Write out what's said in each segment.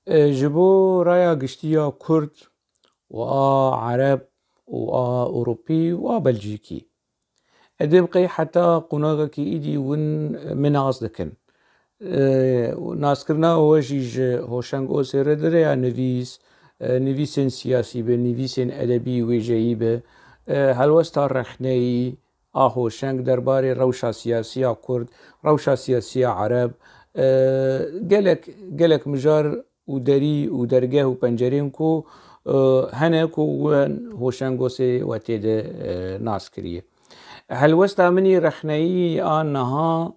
جبو رايا قشتيا كرد عرب أوروبي بلجيكي ادم قي حتى قناغا كي ايدي ون مناز دكن ناس كرنا هوشيج هوشنگ او سيردر يا نويسن سياسي به نويسن ادبي وجهي به هلوستا رخني هوشنگ درباري روشا سياسية كرد روشا سياسية عرب قالك مجار ودري ودرجه وبنجرين كو هنا كو هوشنگو سي وتيد ناس كريه هلوستا مني رخني آنها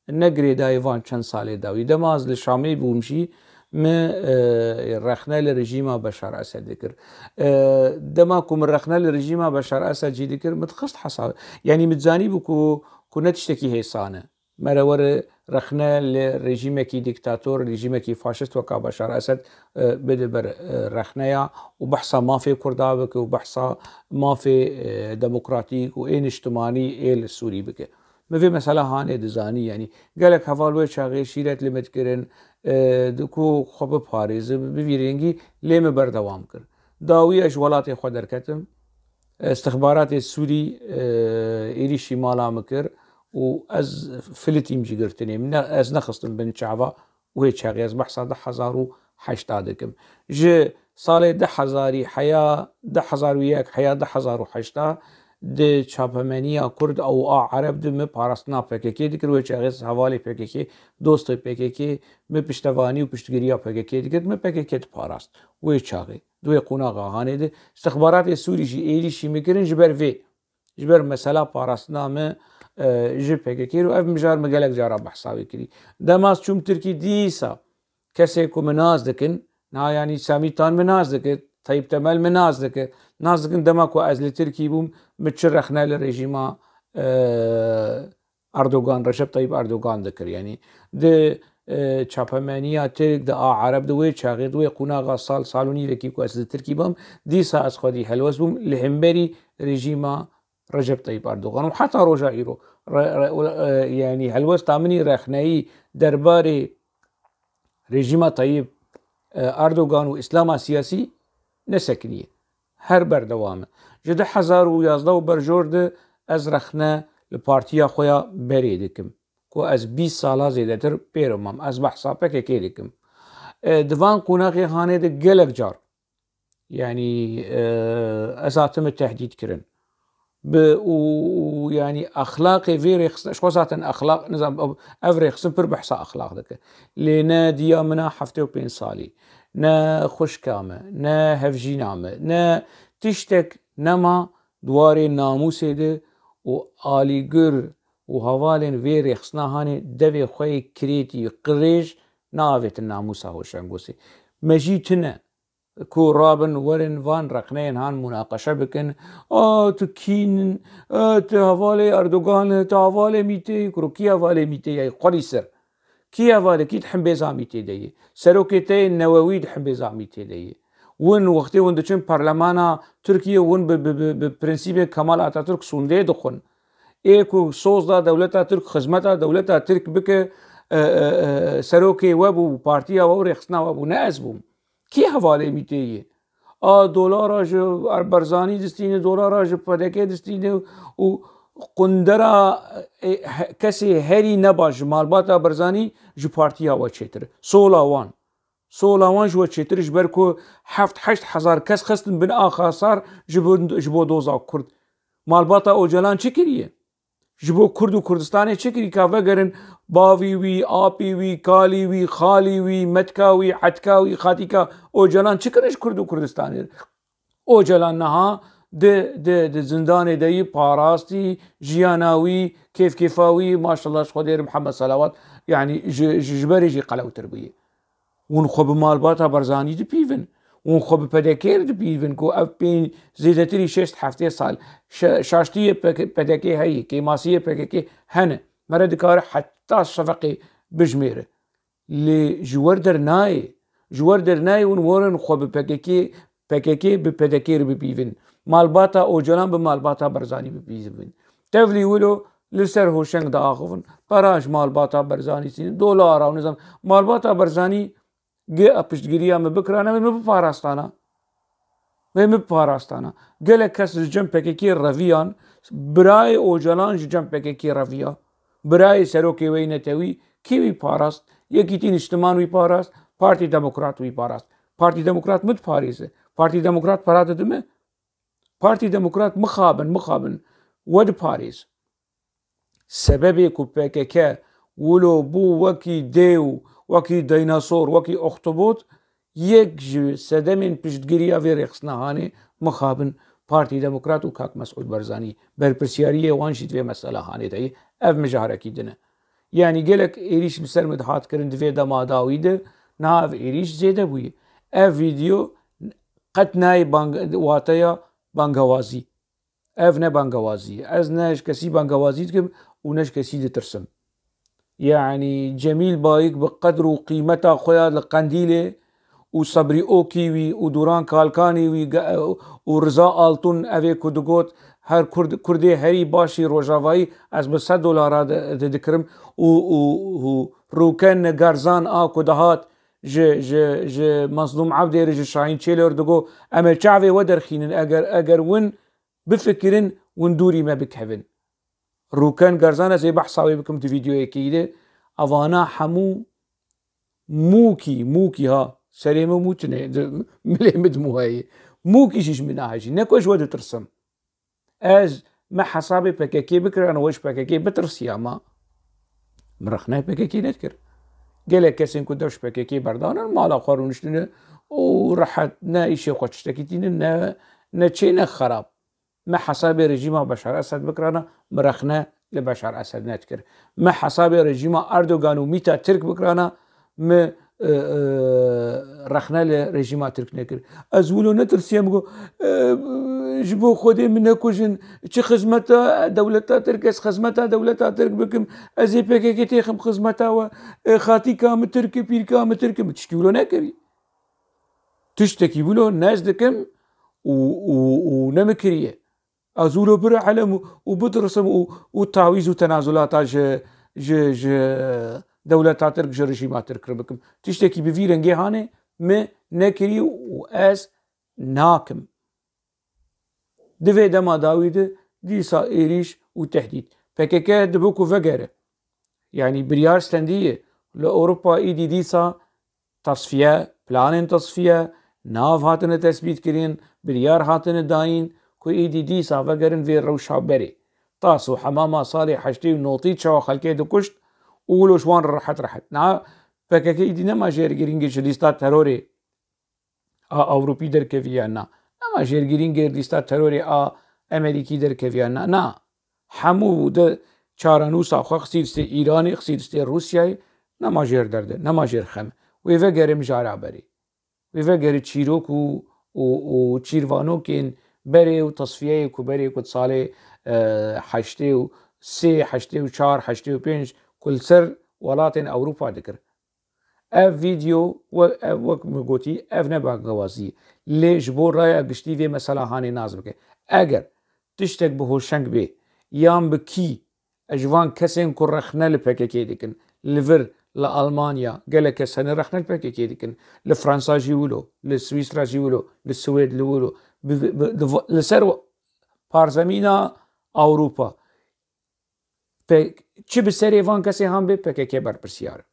نقري دايفان چند سالي داوي دماز لشامي بومشي ما رخنا لرجيم بشار أسد ذكر دماكو من رخنا لرجيم بشار أسد جي ذكر متخص حصل يعني متزاني بكو كنا تشتكي هيسانه مرور رخنا لرجيم كي ديكتاتور رجيم كي فاشست وكا بشار أسد بدبر رخنايا وبحصة ما في كردابك وبحصة ما في ديمقراطيك وإين اجتماعي إيه السوري بك ما في مسألة هاني دزاني يعني قالك هفالوي شاغي شيرت لمتكرن دكو خب باريز بفيرينجي ليه بردوام كر داوي اجوالات خدر كتم استخبارات السوري إيري شمالا مكر وأز فلتيم جيرتني من أز نخصتم بن شعبا وهي شاغي أز بحصة 10,080 ج سال 10,000 حياة 10,001 حياة 10,008 د چاپمنیا کرد او عرب د م پاراستنا پککی دکر و چاغس حوالی پککی دوست پککی م پشتوانی و پشتگیریا پککی دکر م پککی پاراست و چاغی دوی قوناغا هانه ده استخبارات سوری جی ایلی شی میکرن جبر مسئله پاراستنا م جی پککی رو اف مجار مگلک جارا بحثاوی کری دماز چوم ترکی دیسا کسی کو مناز دکن نا یعنی سامیتان مناز دکن طيب تمال من ناس دكن دماكو أزل تركي بوم متشرخنا لرجيما أردوغان رجب طيب أردوغان ذكر يعني ده چاپمانيا ترك ده عرب دوي چاغي دوي قناغا سالوني وكيكو أزل تركي بوم دي ساعة خدي حلوز بوم لهمبري رجيما رجب طيب أردوغان وحتى روجا إيرو يعني حلوز تامني رخنائي درباري رجيما طيب أردوغان وإسلام سياسي نسكنيه هر بردوامه جده 1011 برجورد از رخنه لپارتیا خویا بری دکم کو از 20 ساله زیدتر پیرمم از بحثا پککی دکم دوان قوناغی هانه ده گلک جار يعني أساتم التحديد كرن ويعني أخلاقي فيري شو ذاتن أخلاق نظام أفريق سنبر بحثا أخلاق ذك لنا ديا منا حفتي وبين صالي نا خوش كامة نا هفجي نامة نا تشتك نما دواري ناموسي ده وآلي قر وهوالين فيري خصنا هاني دوي خوي كريتي قريج ناويت الناموسا هوشنگوسي مجيتنا كو رابن ورن فان رقنين هان مناقشة بكن تكين تهوالي أردوغان تهوالي ميتي كرو كي هوالي ميتي يعني قريسر كي هوالي كي تحمبيزا ميتي دي سروكيتي النووي تحمبيزا ميتي دي ون وقتي ون دچن برلمانا تركيا ون بپرنسيب كمال اتاتürk سونده دخون ايكو سوزدا دولتا ترك خدمتا دولتا ترك بك سروكي وابو بارتيا ورخصنا وابو نازبوم كي حواله میتیه دلار جو برزانی دستینه دلار جو پدکه دستینه و قندرا کسی هری نباش مالباتا برزانی جو پارتیا و چتر سولاوان جو چترش برکو 7-8 کس خستن بن آخاسار جبو دوزا کرد مالباتا اوجلان چه کریه جبو کرد و کردستان چه کری که وگرن باوی وی آپی وی کالی وی خالی وی متکاوی حتکاوی خاتیکا اوجلان چه کرش کرد و کردستان اوجلان نها ده زندان دهی پاراستی جیاناوی کیفاوی ماشالله خودیر محمد صلوات يعني جبري جي قلو تربيه ونخب مالباتا برزاني دي بيفن ونخب پدکر دي بيفن كو اف بين زيدتري 6-7 سال شاشتيه پدكي هي كيماسيه پدكي هنه مرد كار حتى صفقي بجميره لجوردر ناي ونورن خب پدكي بپدكر بيفن مالباتا اوجلان بمالباتا برزاني بيفن تفلي ولو لسر هوشنگ دا آخوون براش مالباتا برزانی سین دولار او نظام مالباتا برزانی پشتگیریە me bikirane me biparastana me biparastana gelek kes ji cem PKK reviyan birayê Ocalan ji cem PKK reviya birayê serokê wê Netewî kî wî parast yekî tî niştiman wî parast Partî Demokrat wî parast Partî Demokrat min diparêze Partî Demokrat para didime Partî Demokrat mixabin we diparêz sebebê ku PKK wilo bû wekî dê û wekî dînosor wekî oxtobot yek ji sedemên piştgiriya vê rêxistnehanê mixabin Partî Demokrat û Kak Mesûd Barzanî berpirsyariyê wan jî divê meselehanê de ev mijarekî din e yanî gelek êrîş bi ser min hat kirin divê dema dawî de niha ev êrîş zêde bûye ev vîdeo qet nayê wateya bangewazî ev ne bangewazî ye ez ne ji kesî bangewazî dikim û ne ji kesî ditirsim yanî Cemîl Bayîk bi qedr û qîmeta xwe ya li Qendîlê û Sebrî Okî wî û Duran Kalkanî wî û Riza Altun evê ku digot her Kurdê herî başî Rojavayî ez bi $100 dikirim û Rûken Gerzan a ku dihat ji Mazlûm Ebdê re ji Şahîn Çêlor digot em ê çavê we derxînin eger win bifikirin win dûrî me bikevin Rûken Gerzan ez ê behsa wê bikim di vîdyoyekî de evana hemû mûkî ha serê me mû tune milê me dimû heye mûkî jî min nahêjî ne ku ji we ditirsim ez me hesabê PKK bikirin we ji PKK bitirsiya ma min rexneyê PKK nedikir gelek kesên ku dev ji PKK berdanin mala xwe rûniştine û rehet ne îşê xwe tiştekî tînin ne çê ne xerab me hesabê rejîma Beşar Esed bikirane min rexne li Beşar Esed nedikir me hesabê rejîma Erdogan û Mîta Tirk bikirane me rexne li rejîma Tirk nekir ez wilo netirsiye got ji bo Xwedê min nekujin çi xizmeta dewleta Tirk ez xizmeta dewleta Tirk bikim ez ê PKK têxim xizmeta we xatîka min Tirk e pîrka min Tirk e tiştî wilo nekirî tiştekî wilo nez dikim û nemikiriye ez wilo birehelem û bitirsim û tawîz û tenazulata ji dewleta Tirk ji rejîma Tirk re bikim tiştekî bi vî rengê hane me nekirî û ez nakim divê dema dawî de dîsa êrîş û tehdît PKK dibe ku vegere yanî biryar stendiye li Ewropa îdî dîsa tasfiye planên tasfiye nav hatine tespît kirin biryar hatine dayîn ku îdî dîsa vegerin vê rewşa berê tas û hemama salê heştê û notî çawa xelkê dikuşt û wilo ji wan rehet niha PKK îdî nema jêrgirîngê ji lîsta terorê a Ewropî derkeviye na nema jêrgirîngê lîsta terorê a Amerîkî derkeviye na hemû de çarenûsa xwe xistî listê Îranê xistî listê Rûsyayê nema jêr derde nema jêr xem wê vegere mijara berê wê vegere çîrok û çîrvanokên berê û tasfiyeyê ku berê ku salê heştê û sê heştê û çar heştê û pênc ku li ser welatên Ewropa dikir ev vîdyo wek min gotî ev ne bangewazî lê ji bo raya giştî vê meselehanê naz bike eger tiştek bi hoşeng bê yan bi kî ji van kesên ku rexne li PKK dikin li vir li Almanya gelek kes hene rexne li PKK dikin li Fransa jî wilo li Swîsra jî wilo li Swêd li wilo li ser parzemîna Ewropa çi bi serê van kesê han bê PKK berpirsiyar e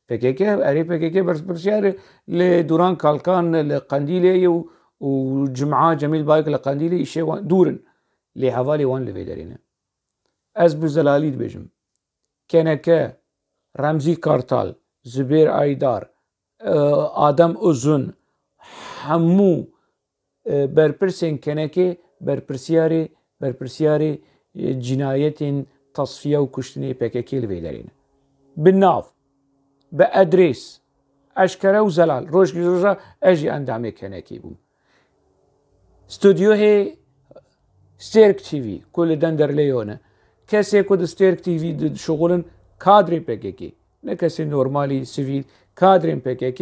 PKK erê PKK berpirsiyar e lê Duran Kalkan li Qendîlê û Cum'a Cemîl Bayîk li Qendîlê îşê wan dûrin lê hevalê wan li vê derê ne ez bi zelalî dibêjim keneke Remzî Kartal Zubêr Aydar Adem Uzun hemû berpirsên kenekê berpirsiyarê cinayetên tasfiye û kuştinê PKK li vê derê ne bi nav bi edrês eşkere û zelal rojgirêja ez jî endamê kenekê bûm studyohê Stêrk TV ku li Denderleyê ne kesê ku di Stêrk TV dişuxulin kadrê PKK ne kesê normalî sivîl kadrên PKK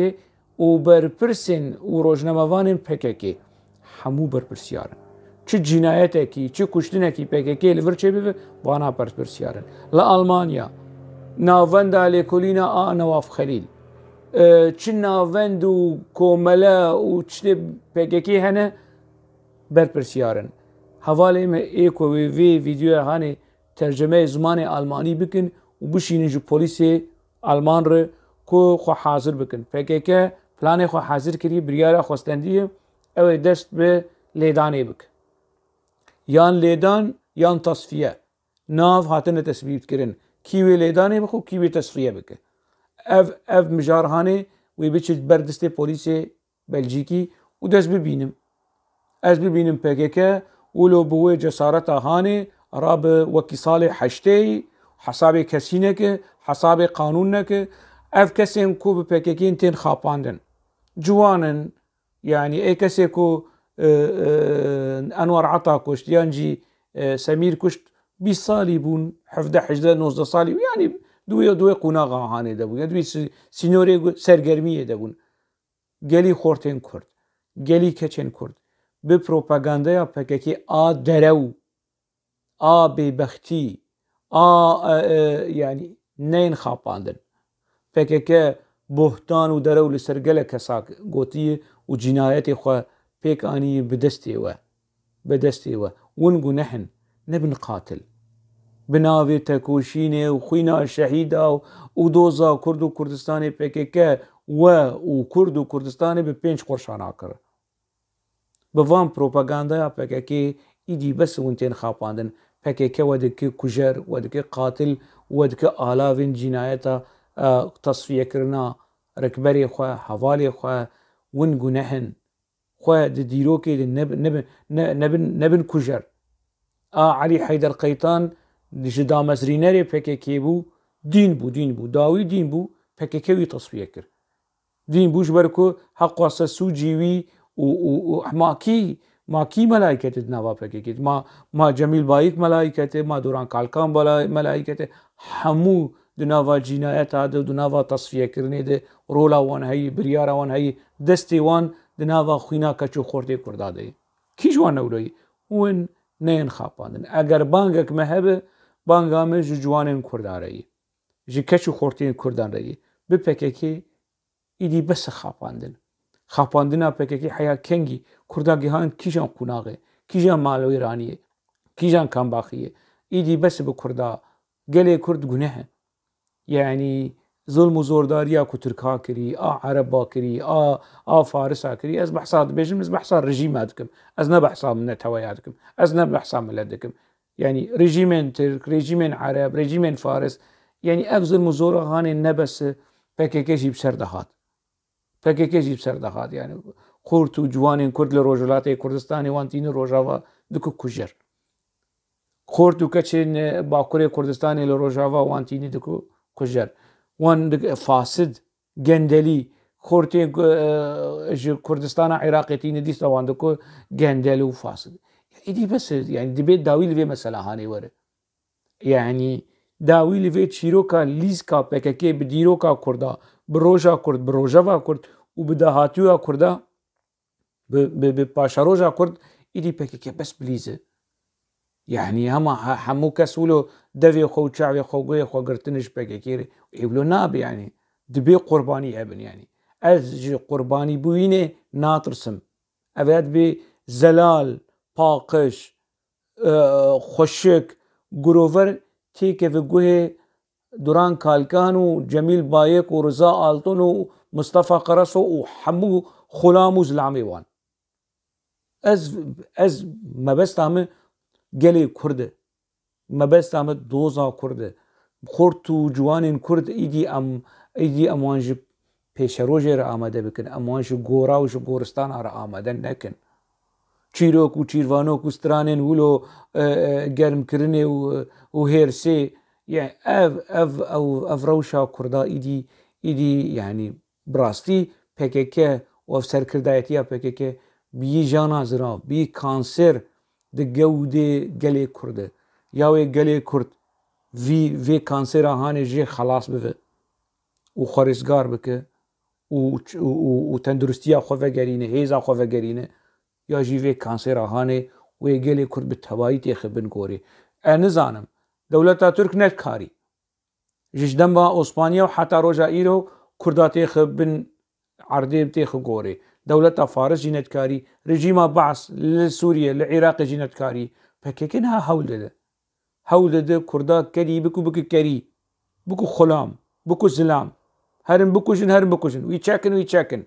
û berpirsên û rojnamevanên PKK hemû berpirsiyarin çi cinayetekî çi kuştinekî PKK li vir çêbive wana berpirsiyarin li Almanya navenda lêkolîna a Nawaf Xelîl چ ناوەند و کۆمەلە و شتێ پێکێکی هەنە بەرپرسیارن هەواڵێ ئێمە ئێکۆ vê ڤیددیۆە هانێ تەرجەمەی زمانی ئالمانی بکن و بشینن ji پۆلیسê ئالمان re ku xwe hazir bikin pkk planê xwe hazir kirî biryara xwestendiyê ew ê dest bi lêdanê bike yan lêdan yan tasfiye nav hatine tespîtkirin kî wê lêdanê bixwe û kî wê tasfiye bike ev mijarhanê wê biçe ber destê polîsê Belcîkî û dest bibînim ez bibînim pkk û lo bi wê cesareta hanê ra bi wekî salê heştê hesabê kesî neke hesabê qanûn neke ev kesên ku bi pkkên tên xapandin ciwanin yani ê kesê ku Enwer Ata kuşt yan jî Semîr kuşt 20 salî bûn 17-19 salî yani duê qunaxa hanê de bûn ya duî sînorê sergermiyê de bûn gelî xortên Kurd gelî keçên Kurd bi propagandeya pkk a derew a bêbextî a yani neyên xapandin pkk bohtan û derew li ser gelek kesak gotiye û cinayetê xwe pêk anî bi destê we win gunehin nebin qatil bi navê tekoşînê û xwîna şehîda û doza Kurd û Kurdistanê pkk we û Kurd û Kurdistanê bi 5 qurşa nakir bi van propagandeya pkk îdî bes hûn tên xapandin pkk we dike kujer we dike qatil we dike alavên cinayeta tasfiyekirina rekberê xwe hevalê xwe win gunehin xwe di dîrokê de nebin kujer a Elî Heyder Qeytan ji damezrînerê pkk bû dîn bû dawî dîn bû pkk wî tasfiye kir dîn bû ji ber ku heqqa sesûcî wî û makî melayiketê di nava pkk ma Cemîl Bayîk melayiketê ma Duran Kalkan melayiketê hemû di nava cinayeta de di nava tasfiyekirinê de rola wan heyî biryara wan heyî destê wan di nava xwîna keç û xortê Kurda de kî ji wan newroyî win neyên xapandin eger bangek me hebe banga me ji ciwanên Kurdan re yî ji keç û xortiyên Kurdan re yî bi pkk îdî bes xapandin xapandina pkk heya kengî Kurda gihan kîjan qunaxê kîjan malwêraniyê kîjan kambaxiyê îdî bes bi Kurda gelê Kurd gunehe yani zulm û zordariya ku Tirka kirî a Ereba kirî a Farisa kirî ez behsa dibêjim ez behsa rejîma dikim ez ne behsa neteweya dikim ez ne behsa millet dikim yani rejîmên Tirk rejîmên Ereb rejîmên Faris yani ev zulm û zora hanê nebese pkk jî bi ser dihat yani Kurd û ciwanên Kurd li Rojhilatê Kurdistanê wan tînî Rojava dike kujer Kurd û keçên Bakurê Kurdistanê li Rojava wan tînî dike kujer wan fasid gendelî xortê ji Kurdistana Iraqê tînî dîsta wan dike gendel û fasid îdî bes yani dibê dawî li vê mesela hanê were yani dawî li vê çîroka lîska pkk bi dîroka Kurda bi roja Kurd bi rojava Kurd û bi dahatiya Kurda bi paşaroja Kurd îdî pkk bes bilîze yani hemû kes wilo devê xwe û çavê xwe guhê xwe girtin ji pkk re êvlo nabe yani dibê qurbanî hebin yani ez ji qurbanîbûyînê natirsim ev dibê zelal paqij xweşik girover têkeve guhê Duran Kalkan û Cemîl Bayêk û Riza Altun û Mustafa Qaraso û hemû xulam û zilamê wan ez mebesta me gelê Kurd e mebesta me doza Kurd e xort û ciwanên Kurd îdî em wan ji pêşerojê re amade bikin em wan ji gora û ji goristana re amade nekin çîrok û çîrvanok û stranên wilo germkirinê û hêrsê yani ev rewşa Kurda îdî yani birastî pkk û ev serkirdayetiya pkk bîyî jana zirav bîyî kanser di gewdê gelê Kurd e ya wê gelê Kurd vê kansêra hanê jê xelas bibe û xwarizgar bike û tendurustiya xwe vegerîne hêza xwe vegerîne ya jî vê kansêra hanê wê gelê Kurd bi tewayî tê xebin gorê ez nizanim dewleta Tirk nekarî ji demba Osmaniya û heta roja îro كردا تيخ بن عردي بتيخ قوري دولة فارس جينتكاري رجيم بعث لسوريا للعراق جينتكاري فكيكنها هول ده كردا كري بكو كري بكو خلام بكو زلام هرم بكوشن ويتشاكن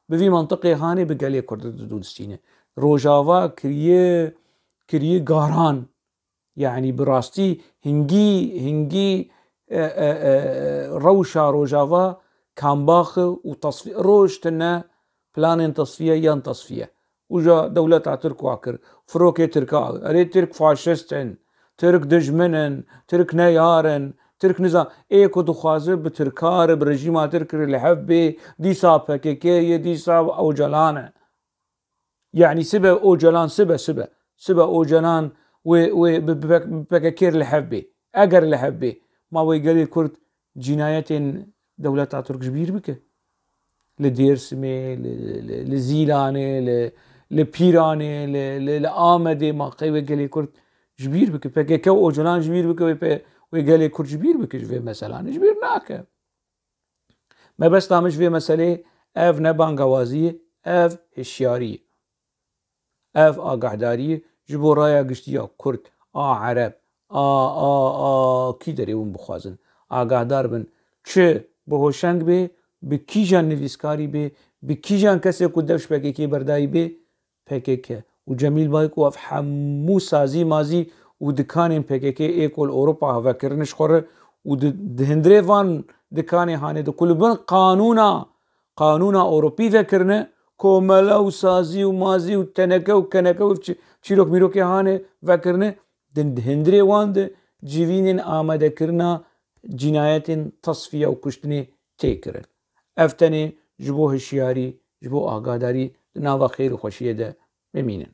بفي منطقة هاني بقالي كردا دودستينه روجافا كريه قاران يعني براستي هنجي روشا روجافا كان باخ وتصفية روش تنا بلان تصفية ين تصفية وجا دولة ترك واكر فروكي تركا اريد ترك فاشستن ترك دجمنن ترك نيارن ترك نظام ايكو دخوازه بتركار برجيما ترك الحبي دي صاب كيكي دي صاب اوجلانه يعني سبا اوجلان سبا اوجلان و بكير الحبي اقر الحبي ما ويقالي كرد جناية دولة ترك كبير بك لديرسمي لزيلاني لبيراني لآمدي ما قيوة قالي كرد جبير بك بكيكو اوجلان جبير بك ويقالي كرد جبير بك جبير مثلا جبير ناكا ما بس تامش في مسألة اف نبان قوازية اف هشيارية اف آقاعدارية جبو رايا قشتيا كرد عرب کی داری اون بخوازن آگاهدار بن چه بهوشنگ به کی جان نویسکاری به کی جان کسی کو دفش پکیکی بردایی به پکیکه و جمیل بایک و همو سازی مازی و دکان پکیکی ایکول اروپا هوا کرنش خوره و دهندره وان دکانی هانه دو کل بن قانونا اوروپی ذکرنه کوملا و سازی و مازی و تنکه و کنکه و چیروک میروکی هانه ذکرنه هندري واند جيفين آمده كرنا جناية تصفية وكشتني تيكرن افتني جبو هشياري جبو آقاداري ناوا خير وخوشية ده بمينن